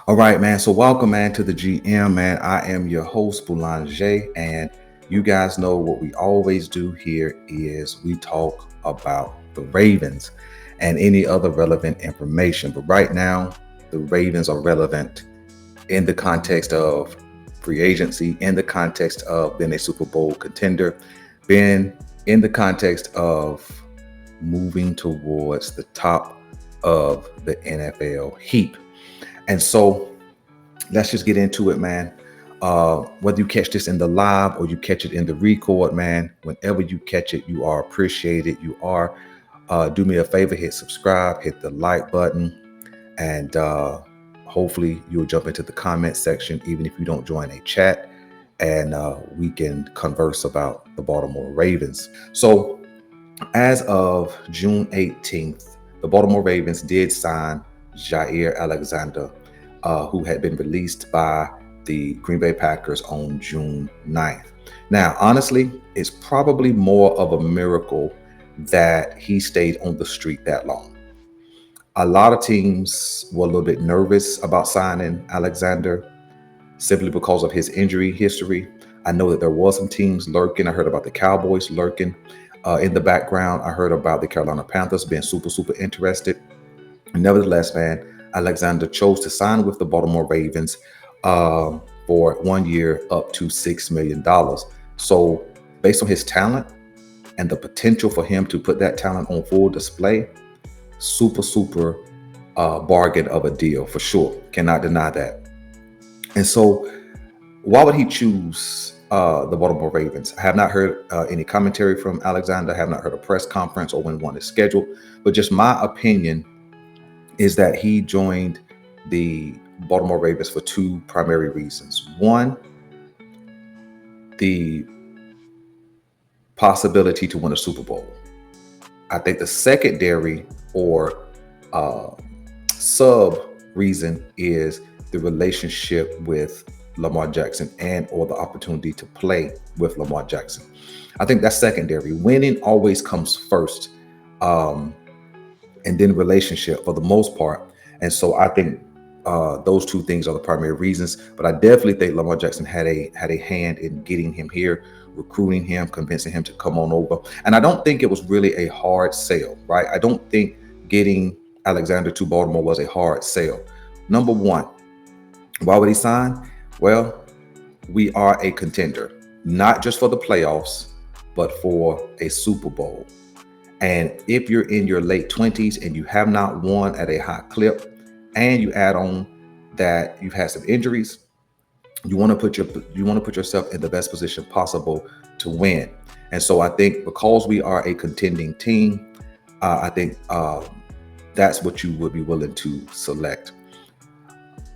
All right, man. So welcome, man, to the GM, man. I am your host, Boulanger, and you guys know what we always do here is we talk about the Ravens and any other relevant information. But right now, the Ravens are relevant in the context of free agency, in the context of being a Super Bowl contender, being in the context of moving towards the top of the NFL heap. And so let's just get into it, man. Whether you catch this in the live or you catch it in the record, man, whenever you catch it, you are appreciated. You are. Do me a favor, hit subscribe, hit the like button, and hopefully you'll jump into the comment section, even if you don't join a chat, and we can converse about the Baltimore Ravens. So, as of June 18th, the Baltimore Ravens did sign Jaire Alexander, who had been released by the Green Bay Packers on June 9th. Now, honestly, it's probably more of a miracle that he stayed on the street that long. A lot of teams were a little bit nervous about signing Alexander simply because of his injury history. I know that there was some teams lurking. I heard about the Cowboys lurking in the background. I heard about the Carolina Panthers being super interested. Nevertheless, man, Alexander chose to sign with the Baltimore Ravens for 1 year up to $6 million. So, based on his talent and the potential for him to put that talent on full display, super bargain of a deal for sure. Cannot deny that. And so, why would he choose the Baltimore Ravens? I have not heard any commentary from Alexander. I have not heard a press conference or when one is scheduled. But just my opinion is that he joined the Baltimore Ravens for two primary reasons. One, the possibility to win a Super Bowl. I think the secondary or sub reason is the relationship with Lamar Jackson and or the opportunity to play with Lamar Jackson. I think that's secondary. Winning always comes first, and then relationship for the most part. And so I think those two things are the primary reasons. But I definitely think Lamar Jackson had a hand in getting him here, recruiting him, convincing him to come on over. And I don't think it was really a hard sale, right? I don't think getting Alexander to Baltimore was a hard sale. Number one, why would he sign? Well, we are a contender, not just for the playoffs, but for a Super Bowl. And if you're in your late 20s and you have not won at a high clip, and you add on that you've had some injuries, you want to put yourself in the best position possible to win. And so I think because we are a contending team, I think that's what you would be willing to select.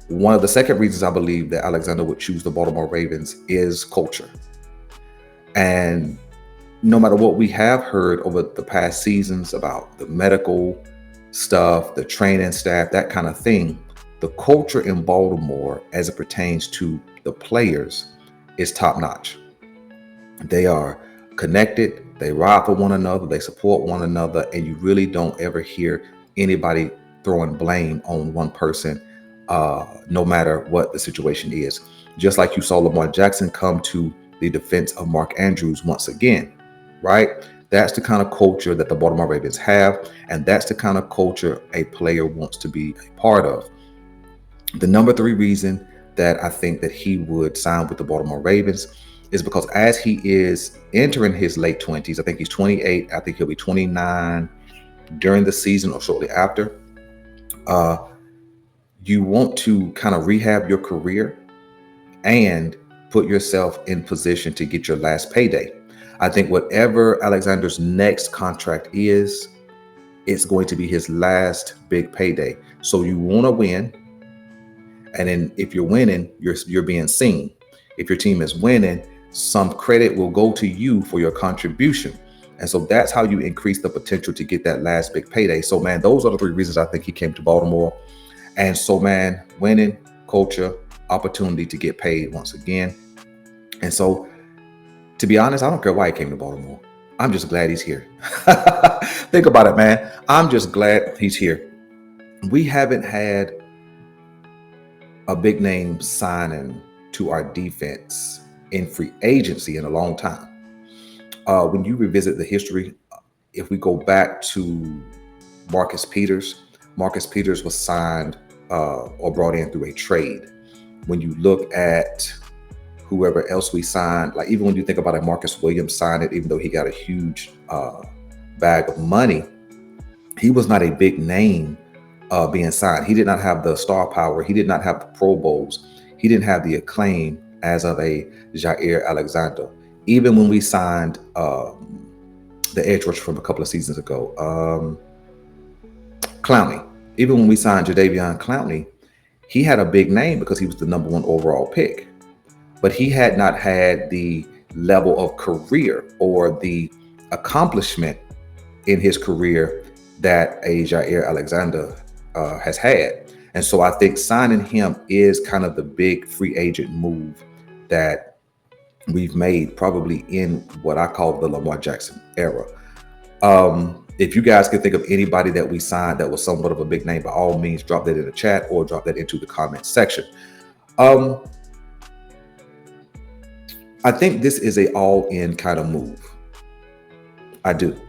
One of the second reasons I believe that Alexander would choose the Baltimore Ravens is culture. And no matter what we have heard over the past seasons about the medical stuff, the training staff, that kind of thing, the culture in Baltimore as it pertains to the players is top notch. They are connected, they ride for one another, they support one another, and you really don't ever hear anybody throwing blame on one person, no matter what the situation is. Just like you saw Lamar Jackson come to the defense of Mark Andrews once again, right? That's the kind of culture that the Baltimore Ravens have, and that's the kind of culture a player wants to be a part of. The number three reason that I think that he would sign with the Baltimore Ravens is because as he is entering his late 20s, I think he's 28, I think he'll be 29 during the season or shortly after, you want to kind of rehab your career and put yourself in position to get your last payday. I think whatever Alexander's next contract is, it's going to be his last big payday. So you want to win. And then if you're winning, you're being seen. If your team is winning, some credit will go to you for your contribution. And so that's how you increase the potential to get that last big payday. So, man, those are the three reasons I think he came to Baltimore. And so, man, winning, culture, opportunity to get paid once again. And so, to be honest, I don't care why he came to Baltimore. I'm just glad he's here. Think about it, man. I'm just glad he's here. We haven't had a big name signing to our defense in free agency in a long time. When you revisit the history, if we go back to Marcus Peters, Marcus Peters was signed or brought in through a trade. When you look at whoever else we signed, like even when you think about it, Marcus Williams signed it, even though he got a huge bag of money, he was not a big name being signed. He did not have the star power. He did not have the Pro Bowls. He didn't have the acclaim as of a Jaire Alexander. Even when we signed the edge rusher from a couple of seasons ago, Clowney. Even when we signed Jadeveon Clowney, he had a big name because he was the number one overall pick. But he had not had the level of career or the accomplishment in his career that a Jaire Alexander has had. And so I think signing him is kind of the big free agent move that we've made probably in what I call the Lamar Jackson era. If you guys can think of anybody that we signed that was somewhat of a big name, by all means, drop that in the chat or drop that into the comments section. I think this is a all-in kind of move. I do.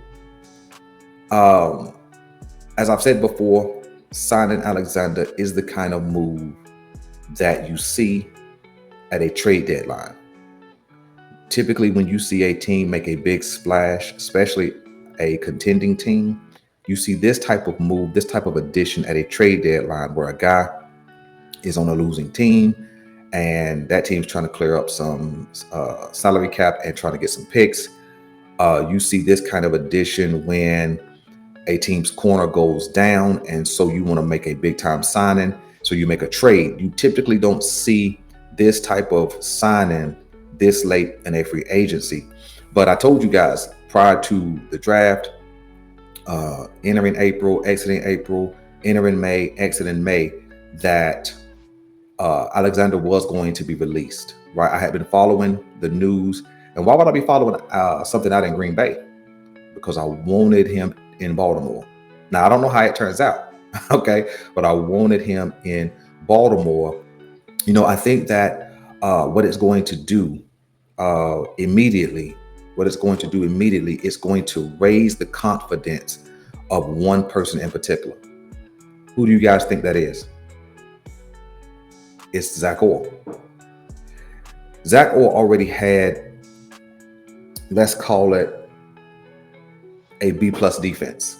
As I've said before, signing Alexander is the kind of move that you see at a trade deadline. Typically, when you see a team make a big splash, especially a contending team, you see this type of move, this type of addition at a trade deadline where a guy is on a losing team and that team's trying to clear up some salary cap and trying to get some picks. You see this kind of addition when a team's corner goes down, and so you want to make a big time signing, so you make a trade. You typically don't see this type of signing this late in a free agency. But I told you guys prior to the draft, entering April, exiting April, entering May, exiting May, that Alexander was going to be released, right? I had been following the news. And why would I be following something out in Green Bay? Because I wanted him in Baltimore. Now, I don't know how it turns out, okay? But I wanted him in Baltimore. You know, I think that what it's going to do immediately is going to raise the confidence of one person in particular. Who do you guys think that is? It's Zach Orr. Zach Orr already had, let's call it, a B+ defense.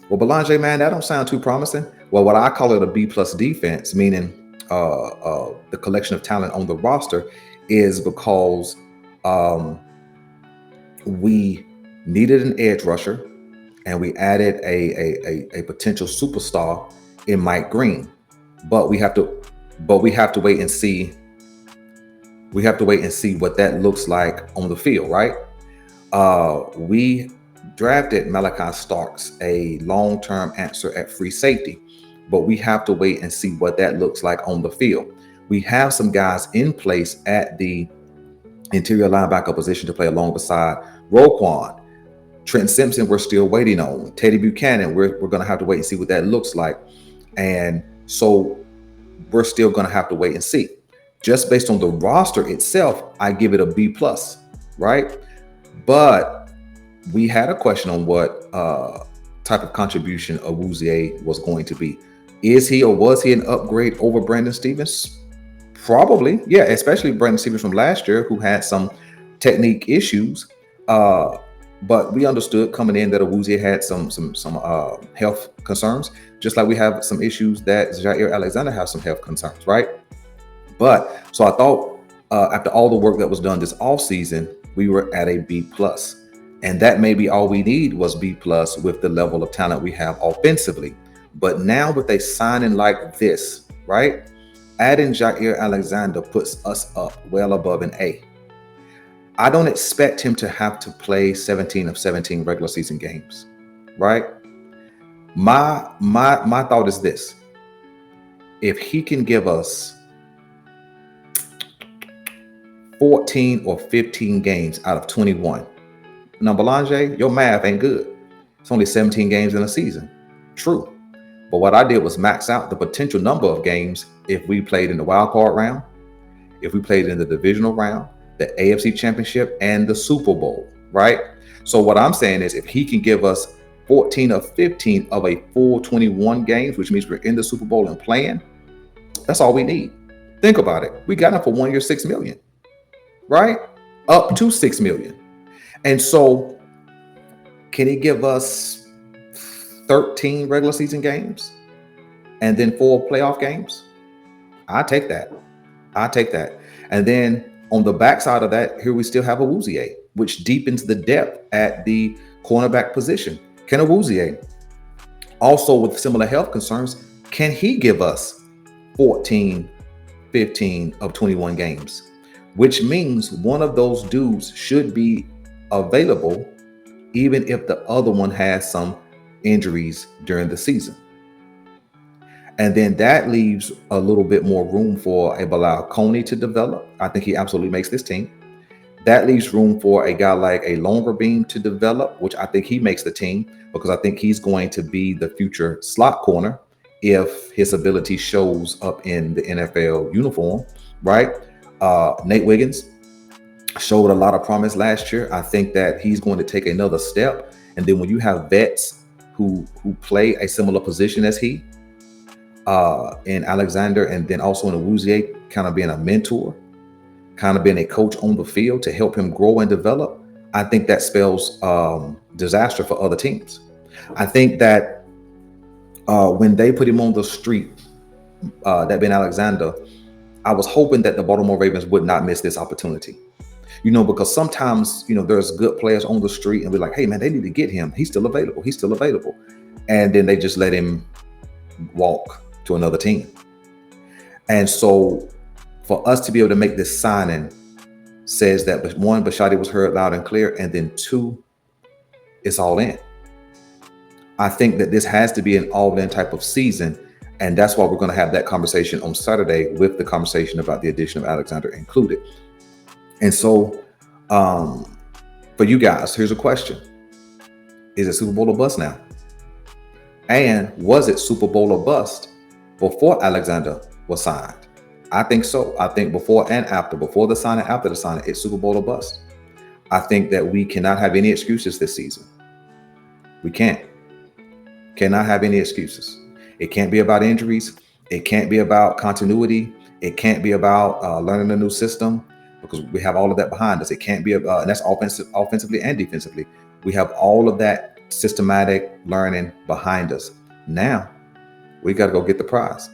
Well, Belanger, man, that don't sound too promising. Well, what I call it a B+ defense, meaning the collection of talent on the roster, is because we needed an edge rusher and we added a potential superstar in Mike Green. But we have to wait and see. We have to wait and see what that looks like on the field, right? We drafted Malachi Starks, a long-term answer at free safety, but we have to wait and see what that looks like on the field. We have some guys in place at the interior linebacker position to play along beside Roquan. Trent Simpson, we're still waiting on. Teddy Buchanan, we're going to have to wait and see what that looks like. And so we're still going to have to wait and see. Just based on the roster itself, I give it a B+, right? But we had a question on what type of contribution Awuzie was going to be. Is he or was he an upgrade over Brandon Stevens? Probably, yeah, especially Brandon Stevens from last year, who had some technique issues. But we understood coming in that Awuzie had some health concerns, just like we have some issues that Jaire Alexander has some health concerns, right? But so I thought after all the work that was done this offseason, we were at a B+. And that may be all we need was B+ with the level of talent we have offensively. But now with a signing like this, right? Adding Jaire Alexander puts us up well above an A. I don't expect him to have to play 17 of 17 regular season games, right? My thought is this. If he can give us 14 or 15 games out of 21. Now, Belanger, your math ain't good. It's only 17 games in a season. True. But what I did was max out the potential number of games if we played in the wild card round, if we played in the divisional round, the AFC Championship, and the Super Bowl, right? So what I'm saying is if he can give us 14 or 15 of a full 21 games, which means we're in the Super Bowl and playing, that's all we need. Think about it. We got him for 1 year, 6 million, right? Up to 6 million. And so can he give us 13 regular season games and then 4 playoff games? I take that. I take that. And then on the backside of that, here we still have Awuzie, which deepens the depth at the cornerback position. Can Awuzie, also with similar health concerns, can he give us 14, 15 of 21 games? Which means one of those dudes should be available even if the other one has some injuries during the season. And then that leaves a little bit more room for a Bilal Coney to develop. I think he absolutely makes this team. That leaves room for a guy like a Longer Beam to develop, which I think he makes the team because I think he's going to be the future slot corner if his ability shows up in the NFL uniform, right? Nate Wiggins showed a lot of promise last year. I think that he's going to take another step. And then when you have vets who play a similar position as he, in Alexander, and then also in Awuzie, kind of being a mentor, kind of being a coach on the field to help him grow and develop, I think that spells disaster for other teams. I think that when they put him on the street, that being Alexander, I was hoping that the Baltimore Ravens would not miss this opportunity. Because sometimes, there's good players on the street and we're like, hey man, they need to get him. He's still available. He's still available. And then they just let him walk to another team. And so for us to be able to make this signing says that, one, Bashadi was heard loud and clear, and then two, it's all in. I think that this has to be an all-in type of season, and that's why we're going to have that conversation on Saturday with the conversation about the addition of Alexander included. And so for you guys, here's a question. Is it Super Bowl or bust now? And was it Super Bowl or bust before Alexander was signed? I think so. I think before and after, before the signing, after the signing, it's Super Bowl or bust. I think that we cannot have any excuses this season. We cannot have any excuses. It can't be about injuries. It can't be about continuity. It can't be about learning a new system, because we have all of that behind us. It can't be about, and that's offensively and defensively. We have all of that systematic learning behind us. Now we got to go get the prize.